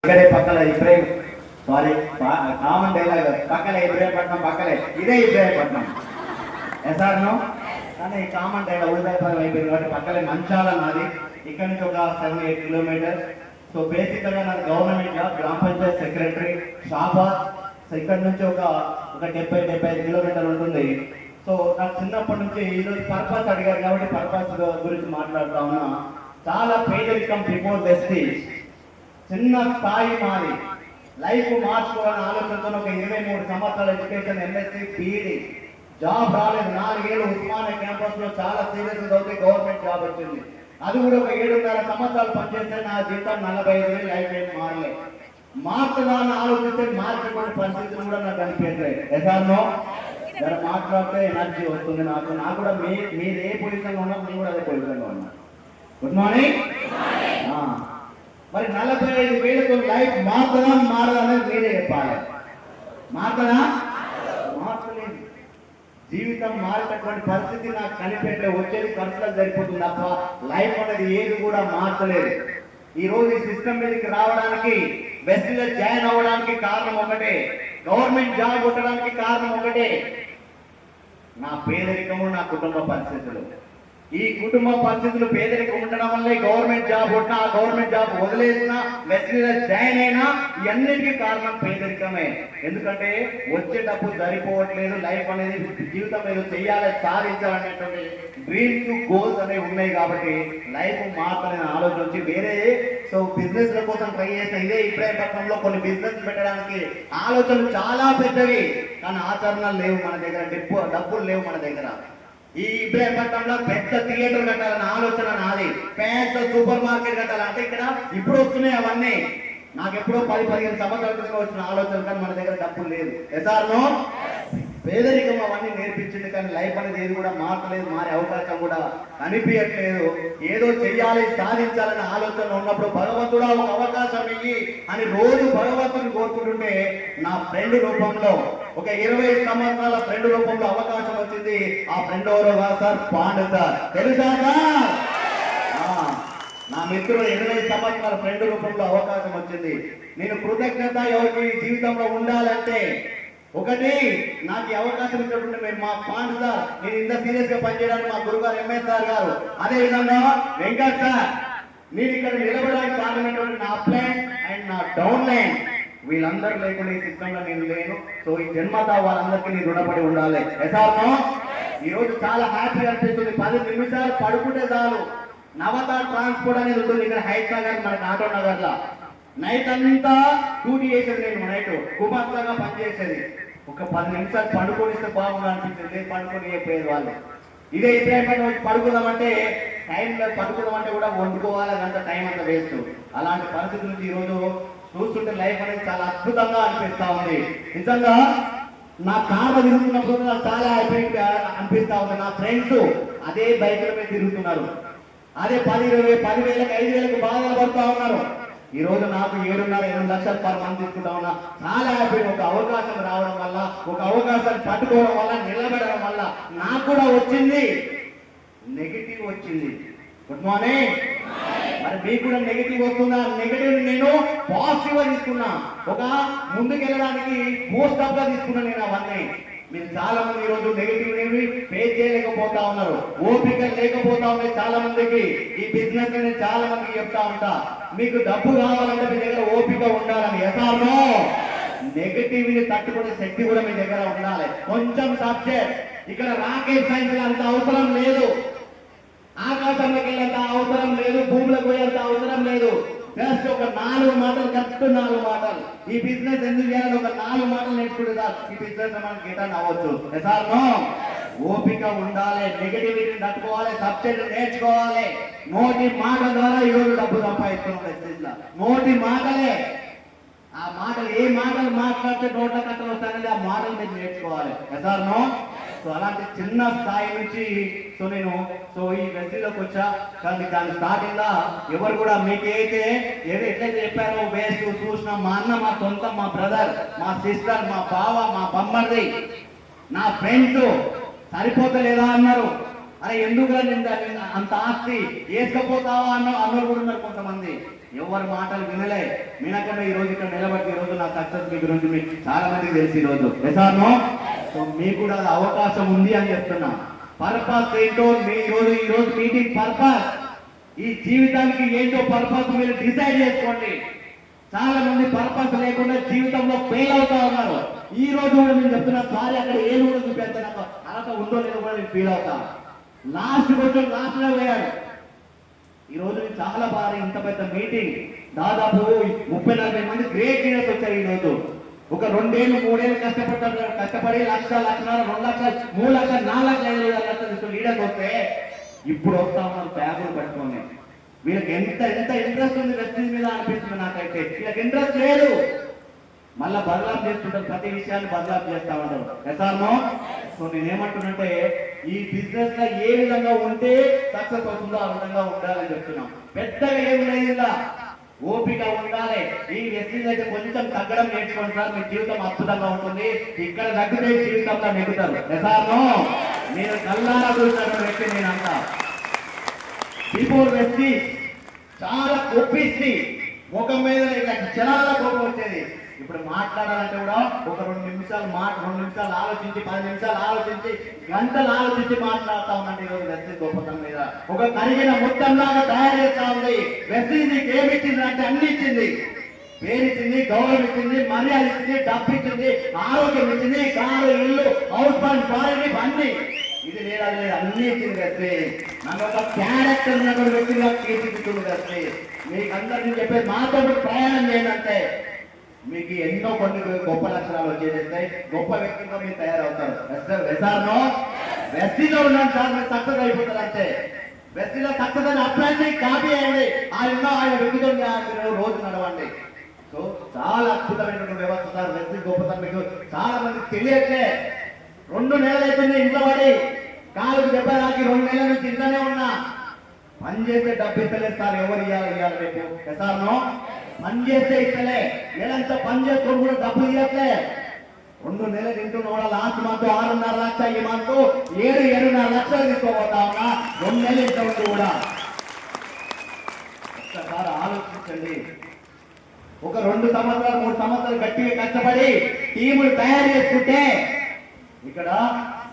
ఇక్కడే పక్కల Ibrahim sorry common dialogue పక్కలే ఇబ్రాహీంపట్నం పక్కలే ఇదే ఇబ్రాహీంపట్నం ఎసార్నో కానీ కామన్ డైలాగ్ ఉదయపరం అయిపోయింది కాబట్టి పక్కలే మంచాల నాది ఇక్కడ నుంచి ఒక 7-8 కిలోమీటర్స్. సో బేసిక్గా నాకు గవర్నమెంట్ జాబ్ గ్రామ పంచాయత్ సెక్రటరీ షాబాద్. సో ఇక్కడ నుంచి ఒక 70-75 కిలోమీటర్లు ఉంటుంది. సో నాకు చిన్నప్పటి నుంచి ఈరోజు పర్పస్ అడిగారు కాబట్టి పర్పస్ గురించి మాట్లాడుతా ఉన్నా. చాలా పేదరికం బిఫోర్ వెస్టీజ్, చిన్న స్థాయి మారి లైఫ్ మార్చుకోవాలని ఆలోచనతో ఒక 23 సంవత్సరాల ఎడ్యుకేషన్ ఎంఎస్సీ పీఈడి జాబ్ రాలేదు. 4 ఏళ్ళు ఉస్మానియా క్యాంపస్ లో చాలా సీరియస్ అవుతే గవర్నమెంట్ జాబ్ వచ్చింది. అది కూడా ఒక 7.5 సంవత్సరాలు పనిచేస్తే నా జీతం 45,000. లైఫ్ ఏం మారలే. మార్చుదాన్ని ఆలోచిస్తే మార్చుకునే పరిస్థితులు కూడా నాకు అనిపించలేదు. ఎసార్నో జర మాట్లాడితే ఎనర్జీ వస్తుంది నాకు కూడా మీరు ఏ పొజిషన్లో ఉన్నా నేను కూడా అదే పొజిషన్లో ఉన్నా. Good morning. మరి 45,000తో లైఫ్ మారదా అనేది మీరే చెప్పాలి. మారదా? మార్చలేదు. జీవితం మారేటటువంటి పరిస్థితి నాకు కనిపెట్టే వచ్చేది ఖర్చులకు సరిపోతుంది తప్ప లైఫ్ అనేది ఏది కూడా మార్చలేదు. ఈ రోజు ఈ సిస్టమ్ మీదకి రావడానికి, వెస్ట్లో జాయిన్ అవ్వడానికి కారణం ఒకటే, గవర్నమెంట్ జాబ్ కొట్టడానికి కారణం ఒకటే, నా పేదరికము, నా కుటుంబ పరిస్థితులు. ఈ కుటుంబ పరిస్థితులు పేదరికం ఉండడం వల్లే గవర్నమెంట్ జాబ్ కొట్టినా, ఆ గవర్నమెంట్ జాబ్ వదిలేసినా, వెస్ట్లో జాయిన్ అయినా ఇవన్నిటికీ కారణం పేదరికమే. ఎందుకంటే వచ్చే డబ్బు సరిపోవట్లేదు. లైఫ్ అనేది జీవితం ఏదో చెయ్యాలి, సాధించాలనేటువంటి డ్రీమ్స్, గోల్స్ అనేవి ఉన్నాయి కాబట్టి లైఫ్ మాత్రమే ఆలోచన వచ్చి వేరే బిజినెస్ల కోసం ట్రై చేసిన ఇదే ఇబ్రాహీంపట్నంలో కొన్ని బిజినెస్ పెట్టడానికి ఆలోచనలు చాలా పెద్దవి, కానీ ఆచరణలు లేవు మన దగ్గర, డబ్బులు లేవు మన దగ్గర. ఈ ఇబ్రాహీంపట్నంలో పెద్ద థియేటర్ కట్టాలన్న ఆలోచన నాది, పెద్ద సూపర్ మార్కెట్ కట్టాలంటే ఇక్కడ ఇప్పుడు వస్తున్నాయి అవన్నీ. నాకు ఎప్పుడో 10-15 సంవత్సరాల క్రితం వచ్చిన ఆలోచన, కానీ మన దగ్గర డబ్బులు లేదు. ఎసార్నో పేదరికం అవన్నీ నేర్పించింది, కానీ లైఫ్ అనేది ఏది కూడా మారలేదు, మారే అవకాశం కూడా కనిపించట్లేదు. ఏదో చెయ్యాలి, సాధించాలనే ఆలోచన ఉన్నప్పుడు భగవంతుడా ఒక అవకాశం ఇయ్యి అని రోజు భగవంతుని కోరుకుంటుంటే నా ఫ్రెండ్ రూపంలో, ఒక 20 సంవత్సరాల ఫ్రెండ్ రూపంలో అవకాశం వచ్చింది. ఆ ఫ్రెండ్ ఎవరో సార్, పాండు సార్, తెలుసా సార్? నా మిత్రుడు 20 సంవత్సరాల ఫ్రెండ్ రూపంలో అవకాశం వచ్చింది. నేను కృతజ్ఞత ఎవరికి జీవితంలో ఉండాలంటే ఒకటి, నాకు ఈ అవకాశం ఇచ్చినటువంటి మేము మా పాండు సార్, నేను ఇంత సీరియస్ గా పనిచేయడానికి మా గురుగారు ఎంఎస్ సార్ గారు, అదే విధంగా వెంకట్ సార్, నేను ఇక్కడ నిలబడడానికి కారణమైనటువంటి నా అప్ లైన్ అండ్ నా డౌన్ లైన్, వీళ్ళందరూ లేకుండా ఈ సిస్టంలో నేను లేను. సో ఈ జన్మత వాళ్ళందరికీ నేను రుణపడి ఉండాలి. ఎసార్నో ఈ రోజు చాలా హ్యాపీ అనిపిస్తుంది. 10 నిమిషాలు పడుకుంటే చాలు నవత ట్రాన్స్పోర్ట్ అనేది ఉంటుంది ఇక్కడ హైదరాబాద్ మనకి ఆటో నగర్ లా. నైట్ అంతా డ్యూటీ చేసేది, నేను నైట్ కుమార్తెగా పనిచేసేది. ఒక 10 నిమిషాలు పడుకొనిస్తే బాగుంది అనిపించింది, పడుకొని చెప్పేది వాళ్ళు. ఇదే ఇబ్రాహీంపట్నం వచ్చి పడుకుందామంటే టైంలో పడుకుందామంటే కూడా వండుకోవాలి, అంత టైం అంతా వేస్ట్. అలాంటి పరిస్థితి నుంచి ఈరోజు చూస్తుంటే లైఫ్ అనేది చాలా అద్భుతంగా అనిపిస్తా ఉంది. నిజంగా నా కార్లో తిరుగుతున్నప్పుడు నాకు చాలా హ్యాపీ అనిపిస్తా ఉంది. నా ఫ్రెండ్స్ అదే బైకుల మీద తిరుగుతున్నారు, అదే 10,000, 10,000, 5,000 బాధలు పడుతూ ఉన్నారు. ఈ రోజు నాకు 7.5-8 లక్షలు పర్ మంత్ తీసుకుంటా ఉన్నా. చాలా హ్యాపీ. ఒక అవకాశం రావడం వల్ల, ఒక అవకాశాన్ని పట్టుకోవడం వల్ల, నిలబడడం వల్ల నాకు కూడా వచ్చింది, నెగిటివ్ వచ్చింది. Good morning. మరి మీకు కూడా నెగిటివ్ వస్తుందా? నెగిటివ్ నేను పాజిటివ్ గా తీసుకున్నా, ఒక ముందుకెళ్ళడానికి మోస్ట్ ఆఫ్ గా తీసుకున్నా నేను అవన్నీ. మీరు చాలా మంది ఈ రోజు నెగిటివ్ ఫేస్ చేయలేకపోతా ఉన్నారు, ఓపిక లేకపోతా ఉన్నాయి చాలా మందికి. ఈ బిజినెస్ నేను చాలా మందికి చెప్తా ఉంటా, మీకు డబ్బు కావాలంటే మీ దగ్గర ఓపిక ఉండాలని. ఎసార్నో నెగిటివ్ ని తట్టుకునే శక్తి కూడా మీ దగ్గర ఉండాలి. కొంచెం సబ్జెక్ట్ ఇక్కడ రాకెట్ సైన్స్ అంత అవసరం లేదు, ఆకాశంలోకి వెళ్ళేంత అవసరం లేదు, భూమిలోకి పోయేంత అవసరం లేదు. జస్ట్ ఒక 4 మాటలు, కరెక్ట్ 4 మాటలు. ఈ బిజినెస్ ఎందుకు చేయాలి, ఒక 4 మాటలు నేర్చుకుంటే ఈ బిజినెస్ మనం గిటాన్ అవ్వచ్చు. ఎసార్నో ఓపిక ఉండాలి, నెగిటివిటీని తట్టుకోవాలి, సబ్జెక్ట్ నేర్చుకోవాలి. నోటి మాటల ద్వారా ఈరోజు డబ్బు సంపాదిస్తున్నాం. నోటి మాటలే, ఆ మాటలు ఏ మాటలు మాట్లాడితే నోట్ల కట్టలు వస్తాయనేది ఆ మాటలు మీరు నేర్చుకోవాలి. ఎసార్నో సో అలాంటి చిన్న స్థాయి నుంచి నేను ఈ వెస్ట్లోకి వచ్చా. కానీ దాని స్టార్టింగ్ లా ఎవరు కూడా మీకైతే ఎట్లయితే చెప్పారో వేస్ట్ చూసిన మా అన్న, మా సొంతం, మా బ్రదర్, మా సిస్టర్, మా బావ, మా బొమ్మర్ది, నా ఫ్రెండ్స్ సరిపోతలేదా అన్నారు. అరే ఎందుకు అంత ఆస్తి వేసుకపోతావా అన్నోళ్ళు కూడా ఉన్నారు కొంతమంది. ఎవరి మాటలు వినకుండా ఈ రోజు ఇక్కడ నిలబడి ఈ రోజు నా సక్సెస్ మీ గురించి మీకు చాలా మందికి తెలిసి ఈ రోజు ఎసానో. సో మీకు కూడా అది అవకాశం ఉంది అని చెప్తున్నా. పర్పస్ ఏంటో మీ ఈ రోజు మీటింగ్ పర్పస్, ఈ జీవితానికి ఏంటో పర్పస్ మీరు డిసైడ్ చేసుకోండి. చాలా మంది పర్పస్ లేకుండా జీవితంలో ఫెయిల్ అవుతా ఉన్నారు. ఈ రోజు కూడా నేను చెప్తున్నా, సారీ అక్కడ ఏది కూడా చూపేస్తా, నాకు అర్హత ఉందో లేదో కూడా నేను ఫీల్ అవుతా. లాస్ట్ కొంచెం లాస్ట్లో పోయాడు. ఈ రోజు చాలా భారీ ఇంత పెద్ద మీటింగ్, దాదాపు 30-40 మంది గ్రేట్ లీడర్స్ వచ్చారు. ఈ రోజు ఒక 2 ఏళ్ళు 3 ఏళ్ళు కష్టపడి 1 లక్ష 1.5 2 లక్షలు 3 లక్షలు 4 లక్షలు 5 లక్షలు లీడర్స్ వస్తే ఇప్పుడు వస్తా ఉన్నారు బ్యాగులు పట్టుకొని. వీళ్ళకి ఎంత ఎంత ఇంట్రెస్ట్ ఉంది వెస్టీజ్ మీద అనిపిస్తుంది నాకైతే. వీళ్ళకి ఇంట్రెస్ట్ లేదు, మళ్ళా బదలాం చేస్తుంటారు, ప్రతి విషయాన్ని బదలాం చేస్తా ఉంటారు. ఎసానో. సో నేనేమంటున్నంటే ఈ బిజినెస్ లో ఏ విధంగా ఉంటే సక్సెస్ అవుతుందో ఆ విధంగా ఉండాలని చెప్తున్నాం. పెద్దగా ఏమి లేదు, ఇలా ఓపిక ఉండాలి. ఈ వెస్టీజ్ అయితే కొంచెం తగ్గడం నేర్చుకోండి సార్, మీ జీవితం అద్భుతంగా ఉంటుంది. ఇక్కడ తగ్గితే జీవితంలో నెగ్గుతారు. ఎసానో. నేను కల్లారా చూసిన వ్యక్తి నేనంతా. బిఫోర్ వెస్టీజ్ చాలా కొప్పిస్తే ముఖం మీద చాలా కోపం వచ్చేది. ఇప్పుడు మాట్లాడాలంటే కూడా ఒక 2 నిమిషాలు 2 నిమిషాలు ఆలోచించి 10 నిమిషాలు ఆలోచించి గంటలు ఆలోచించి మాట్లాడుతా ఉందంటే ఈరోజు వెస్టీజ్ గొప్పతనం మీద ఒక కరిగిన మొత్తంలాగా తయారు చేస్తా ఉంది. వెస్టీజ్ నీకు ఏమి ఇచ్చింది అంటే అన్ని ఇచ్చింది. పేరిచ్చింది, గౌరవం ఇచ్చింది, మర్యాద ఇచ్చింది, డబ్బు ఇచ్చింది, ఆరోగ్యం ఇచ్చింది, కారు, ఇల్లు, హౌస్ ఫండ్, ఫారెన్ అన్ని. ఇది లేదా లేదు అన్ని ఇచ్చింది వెస్టీజ్. నన్ను ఒక క్యారెక్టర్ ఉన్నటువంటి వ్యక్తిగా తీర్చిదిద్దుతుంది వెస్టీజ్. మీకు అందరినీ చెప్పేది మాతో ప్రయాణం చేయాలంటే మీకు ఎన్నో కొన్ని గొప్ప లక్షణాలు వచ్చేస్తాయి, గొప్ప వ్యక్తిగా మీరు తయారవుతారు. ఎసానో. వెస్టీలో ఉన్నాను సార్ మీరు సక్సెస్ అయిపోతారు అంటే. వెస్టీలో సక్సెస్ అని అప్లై కాపీ అయ్యండి. ఆయన వ్యక్తితో రోజు నడవండి. సో చాలా అద్భుతమైనటువంటి వ్యవస్థ సార్ వెస్టీజ్ గొప్పతనం మీకు చాలా మందికి తెలియట్లే. 2 నెలలు అయిపోయింది ఇంట్లో పడి, కాలుకు దెబ్బ తాకి 2 నెలల నుంచి ఇంట్లోనే ఉన్నా. పని చేస్తే డబ్బు ఇస్తలేదు సార్, ఎవరు ఇవ్వాలి రేపు. ఎసానో. పని చేస్తే ఇస్తలే, నెలంతా పని చేసుకొని కూడా డబ్బులు ఇవ్వట్లే. 2 నెలలు ఇంట్లో కూడా లాస్ట్ మంత్ 6.5 లక్షలు, ఈ మంత్ 7.5 లక్షలు తీసుకోబోతా ఉన్నా. 2 నెలలు ఇంట్లో కూడా ఒక్కసారి ఆలోచించండి. ఒక 2 సంవత్సరాలు 3 సంవత్సరాలు గట్టిగా కష్టపడి టీములు తయారు చేసుకుంటే ఇక్కడ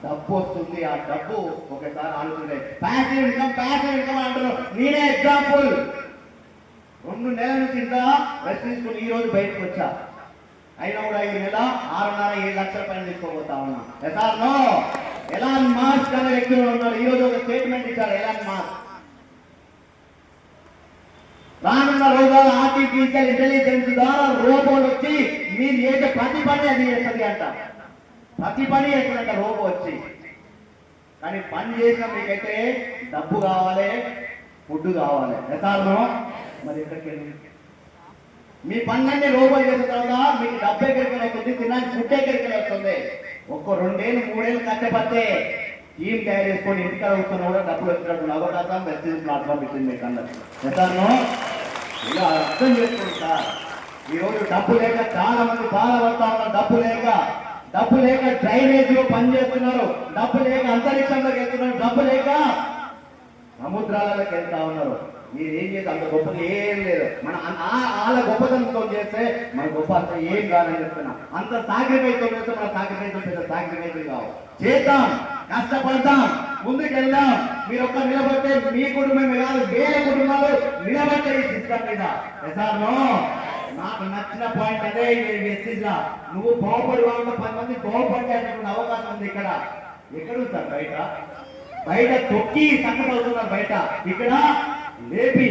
డబ్బు వస్తుంది. ఆ డబ్బు ఒకసారి ఆలోచించే ప్యాసివ్ ఇన్కమ్ అంటారు. నేనే ఎగ్జాంపుల్. 2 నెలల నుంచి ఇంత రెస్ట్ తీసుకుని ఈ రోజు బయటకు వచ్చా. అయినా కూడా ఈ నెల 6.5-7 లక్షల పైన తీసుకోబోతా ఉన్నా. ఎసానో. ఎలాన్ మాస్క్ అనే వ్యక్తి ఉన్నాడు. ఈ రోజు ఒక స్టేట్మెంట్ ఇచ్చాడు ఎలాన్ మాస్క్. రానున్న రోజుల్లో ఆర్టిఫిషియల్ ఇంటెలిజెన్స్ ద్వారా రోబోలు వచ్చి మీరు చేసే ప్రతి పని అది చేస్తుంది అంట. ప్రతి పని చేస్తుందంట రోబో వచ్చి. కానీ పని చేసిన మీకైతే డబ్బు కావాలి, ఫుడ్ కావాలి. ఎసానో. మరి ఎక్కడికి మీ పనులన్నీ రోబోలు చేసిన తర్వాత మీకు డబ్బు ఎక్కడికి వస్తుంది, తినడానికి ఫుడ్ ఎక్కడికి వస్తుంది. 2 ఏళ్ళు 3 ఏళ్ళు కష్టపడితే టీం తయారు చేసుకొని ఇంటికాడ వస్తున్నా కూడా డబ్బులు వచ్చినటువంటి అవకాశం వెస్టీజ్ ప్లాట్ఫామ్ ఇచ్చింది మీకు అందరు. ఎసానో. ఇలా అర్థం చేసుకోండి సార్. ఈరోజు డబ్బు లేక చాలా మంది బాధపడతా ఉన్నారు. డబ్బు లేక డ్రైనేజ్ లో పనిచేస్తున్నారు, డబ్బు లేక అంతరిక్షంలోకి వెళ్తున్నారు, డబ్బు లేక సముద్రాలలోకి వెళ్తా ఉన్నారు. మీరు ఏం చేస్తే అంత గొప్పది ఏం లేదు. మన వాళ్ళ గొప్పతనంతో చేస్తే మన గొప్ప అంత ఏం కాదని చెప్తున్నా. అంత సాక్రిఫైస్తో చేస్తే మన సాక్రిఫైస్ పెద్ద సాక్రిఫైస్ కావు. చేద్దాం, కష్టపడతాం, ముందుకు వెళ్దాం. మీరు ఒక్క నిలబడితే మీ కుటుంబమే కాదు వేల కుటుంబాలు నిలబడితే ఈ సిస్టమ్ మీద. ఎసానో. నాకు నచ్చిన పాయింట్ అంటే వెస్టీజ్ లా నువ్వు బాగుపడి వాళ్ళ 10 మంది బాగుపడే అవకాశం ఉంది. ఇక్కడ ఎక్కడ సార్ బయట తొక్కి సక్సెస్ అవుతున్నారు. బయట ఇక్కడ లేపి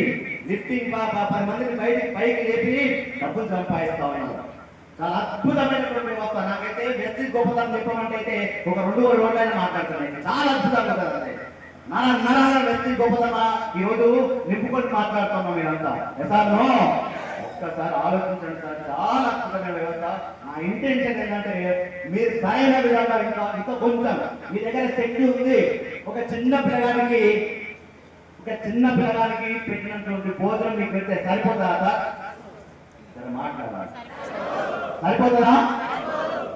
లిఫ్టింగ్ 10 మందిని పైకి లేపి డబ్బులు సంపాదిస్తా ఉన్నారు. చాలా అద్భుతమైనటువంటి వ్యవస్థ. నాకైతే వెస్టీజ్ గొప్పతనం చెప్పమంటే అయితే ఒక 2 రోజులైనా మాట్లాడుతున్నాయి. చాలా అద్భుతంగా ఉంటుంది. నరాల వెస్టీజ్ గొప్పతనం ఈరోజు నింపుకొని మాట్లాడుతున్నాం మీరంతా. ఎసానో. ఒక్కసారి ఆలోచించండి సార్, చాలా అద్భుతమైన వ్యవస్థ. నా ఇంటెన్షన్ ఏంటంటే మీరు సరైన విధంగా ఇంకా కొంచెం మీ దగ్గర శక్తి ఉంది. ఒక చిన్న పిల్లగానికి పెట్టినటువంటి భోజనం మీకు పెడితే సరిపోతుందా సార్? మాట్లాడాలి. సరిపోతుందా?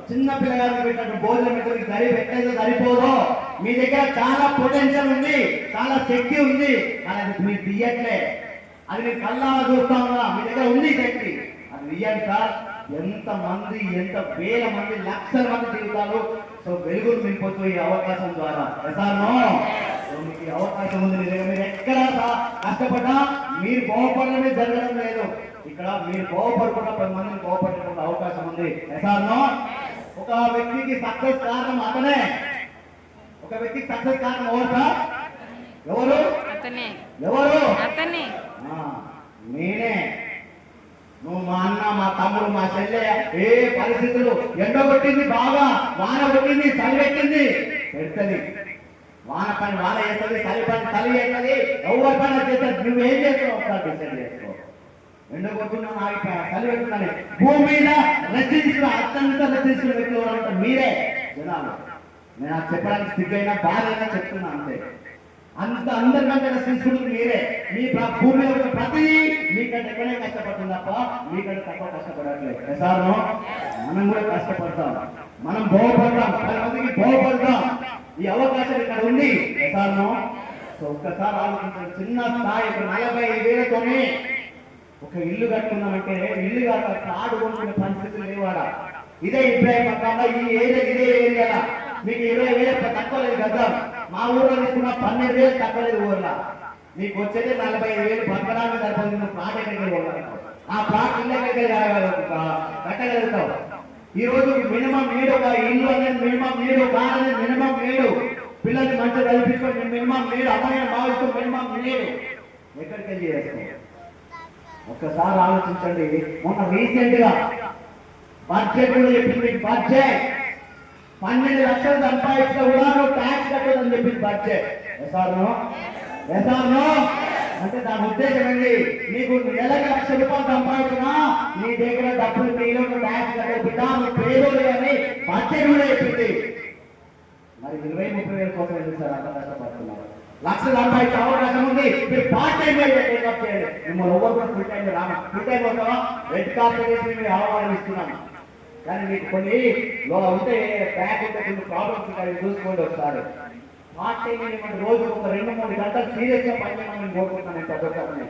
చిన్న పిల్లగానికి పెట్టినటువంటి భోజనం పెట్టేది సరిపోదు. మీ దగ్గర చాలా పొటెన్షియల్ ఉంది, చాలా శక్తి ఉంది, కానీ అది మీరు తీయట్లే. అది మీరు కళ్ళా చూస్తా ఉన్నా, మీ దగ్గర ఉంది శక్తి, అది తీయండి సార్. ఎంత మంది, ఎంత వేల మంది, లక్షల మంది జీవితాలు సో వెలుగులు నింపొచ్చు ఈ అవకాశం ద్వారా. సార్నో మీకు ఈ అవకాశం ఉంది. మీరు ఎక్కడ కష్టపడ్డా మీరు బాగుపడమే జరగడం లేదు. ఇక్కడ మీరు బాగుపడకుండా 10 మందిని బాగుపడేటువంటి అవకాశం ఉంది. సార్నో ఒక వ్యక్తికి సక్సెస్ కారణం అతనే. ఒక వ్యక్తికి సక్సెస్ కారణం ఎవరు సార్? ఎవరు? ఎవరు? నేనే. నువ్వు మా అన్న, మా తమ్ముడు, మా చెల్లె ఏ పరిస్థితులు ఎండ కొట్టింది, బాగా వాన కొట్టింది, చలి పెట్టింది, పెడుతుంది. వాన పని వాన చేస్తుంది, చలి పని చలి చేస్తుంది, ఎవరి పని చేస్తుంది. నువ్వేం చేస్తావు ఒకసారి డిసైడ్ చేసుకో. ఎండ కొట్టున్నాను ఆగిపోయా, చలి పెడుతున్నాను. భూమి మీద రచించిన అత్యంత రచించిన వ్యక్తులు ఉంటారు మీరే జనాలు. నేను అది చెప్పడానికి స్థితికైనా బాధైనా చెప్తున్నా అంతే. అంత అందరికంటే రక్షించుకుంటుంది మీరే. మీ భూమి మీద ప్రతిదీ మీకంటే ఎక్కువనే కష్టపడుతుంది తప్ప మీకంటే తక్కువ కష్టపడట్లేదు. సార్ మనం కూడా కష్టపడతాం, మనం బాగుపడతాం, 10 మందికి బాగుపడతాం. ఈ అవకాశం ఇక్కడ ఉంది. సార్ సో ఒక్కసారి ఆలోచించండి. చిన్న స్థాయి 45,000తోనే ఒక ఇల్లు కట్టుకున్నామంటే ఇల్లు కాక ఆడుకుంటున్న పరిస్థితులు లేవాడా. ఇదే ఇబ్రాహీంపట్నంలో ఈ ఏరియా, ఇదే ఏరియాలో మీకు 20,000 తక్కువ లేదు కదా. మా ఊర్లో తీసుకున్న 12,000 తక్కువ లేదు. ఊర్లో మీకు వచ్చేది 45,000 బతకడానికి సరిపోతుంది. ప్లాట్ ఎక్కడికి ఆ ప్లాట్ ఇళ్ళకి కట్టగలుగుతావు. ఈ రోజు మినిమం నీడు, ఒక ఇల్లు అనేది మినిమం నీడు, కార్ అనేది మినిమం నీడు, పిల్లల్ని మంచిగా కల్పించుకొని మినిమం నీడు, అమ్మాయిని భావిస్తూ మినిమం నీడు ఎక్కడికి వెళ్ళి చేస్తావు. ఒక్కసారి ఆలోచించండి. మొన్న రీసెంట్ గా బడ్జెట్ కూడా చెప్పింది. బడ్జెట్ 12 లక్షలు సంపాదించిన కూడా నువ్వు ట్యాక్స్ కట్టదని చెప్పింది బడ్జెట్. ఎసార్నో అంటే దాని ఉద్దేశం ఏంటి? నీకు నెలకు 1,00,000 రూపాయలు సంపాదించినా నీ దగ్గర డబ్బులు తీలో ట్యాక్స్ కట్టకుండా నువ్వు పేదోడు అని బడ్జెట్ కూడా చెప్పింది. మరి 20-30 కోసం ఎందుకు సార్ అంత కష్టపడుతున్నారు? 1,00,000 సంపాదించే అవకాశం ఉంది. మీరు పార్ట్ టైం టేకప్ చేయండి. మిమ్మల్ని ఎవరు కూడా ఫుల్ టైం రాను. ఫుల్ టైం పోతావా? రెడ్ కార్పెట్ వేసి మేము ఆహ్వానిస్తున్నాము. కానీ మీకు కొన్ని ఉంటే బ్యాక్ ఉంటే కొన్ని ప్రాబ్లమ్స్ ఉంటాయి, చూసుకోండి ఒకసారి. పార్ట్ టైం ఏమంటే రోజు ఒక 2-3 గంటలు సీరియస్ గా పని చేయమని కోరుకుంటున్నాను. నేను చదువుతాను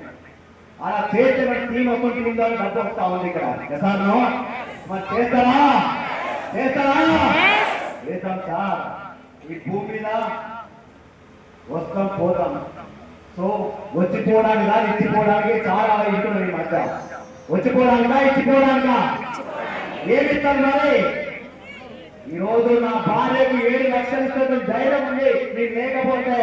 అలా చేస్తే మన టీం అకౌంట్ ఉందో డబ్బు వస్తా ఉంది ఇక్కడ. సార్ మరి చేస్తారా? చేస్తాం సార్. ఈ భూమి మీద వస్తాం పోతాం. సో వచ్చిపోవడానికి కాదు, ఇచ్చిపోవడానికి చాలా ఇస్తున్నాం ఈ మధ్య. వచ్చిపోవడానికా ఇచ్చిపోవడానికా? ఏమిస్తాను మరి? ఈ రోజు నా భార్యకు 7 లక్షలు ఇస్తే ధైర్యం ఉంది మీకు లేకపోతే.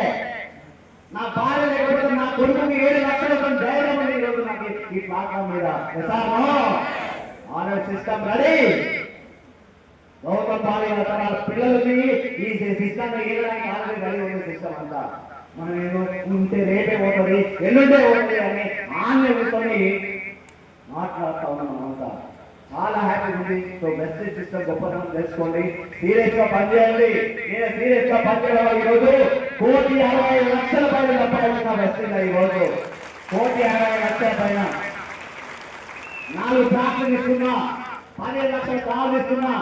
నా భార్య లేకపోతే నా కొడుకుకి 7 లక్షలు ధైర్యం ఉంది ఈ రోజు నాకు ఈ ప్లాట్ఫామ్ మీద. Honour system ready. Gautam Bali తన పిల్లలకి ఈ సిస్టమ్ ఏదైనా ఆల్రెడీ రెడీ ఉంది. సిస్టమ్ అంతా మనం ఏదో ఉంటే రేపే పోతుంది, ఎల్లుండే పోతుంది అని ఆన్లైన్ కూర్చొని మాట్లాడుతా ఉన్నాం. అంతా చాలా హ్యాపీ ఉంది. సో బెస్ట్ సిస్టమ్ గొప్పతనం తెలుసుకోండి, సీరియస్ గా పనిచేయండి. నేను సీరియస్ గా పనిచేయడం ఈ రోజు 1,60,00,000 పైన సంపాదించిన బెస్ట్ ఈ రోజు 1,60,00,000 పైన 4 ఫ్లాట్లు తీసుకున్నా, 15 లక్షల కార్లు తీసుకున్నా.